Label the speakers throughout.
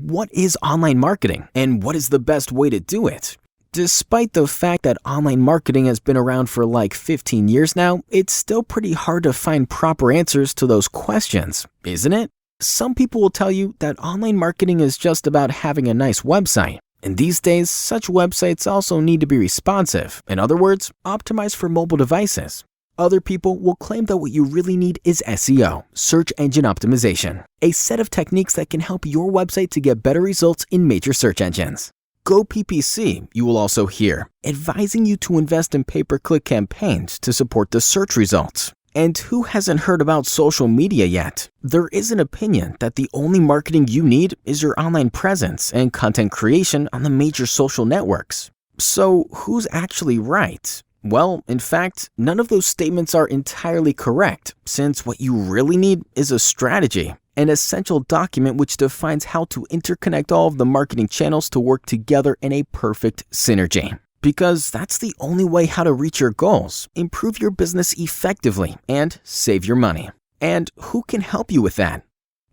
Speaker 1: what is online marketing and what is the best way to do it? Despite the fact that online marketing has been around for like 15 years now, it's still pretty hard to find proper answers to those questions, isn't it? Some people will tell you that online marketing is just about having a nice website. And these days, such websites also need to be responsive. In other words, optimized for mobile devices. Other people will claim that what you really need is SEO, search engine optimization, a set of techniques that can help your website to get better results in major search engines. Go PPC, you will also hear, advising you to invest in pay-per-click campaigns to support the search results. And who hasn't heard about social media yet? There is an opinion that the only marketing you need is your online presence and content creation on the major social networks. So who's actually right? Well, in fact, none of those statements are entirely correct, since what you really need is a strategy, an essential document which defines how to interconnect all of the marketing channels to work together in a perfect synergy. Because that's the only way how to reach your goals, improve your business effectively, and save your money. And who can help you with that?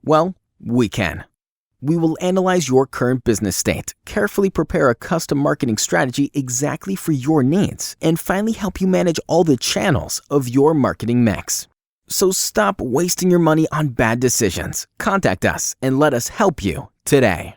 Speaker 1: Well, we can. We will analyze your current business state, carefully prepare a custom marketing strategy exactly for your needs, and finally help you manage all the channels of your marketing mix. So stop wasting your money on bad decisions. Contact us and let us help you today.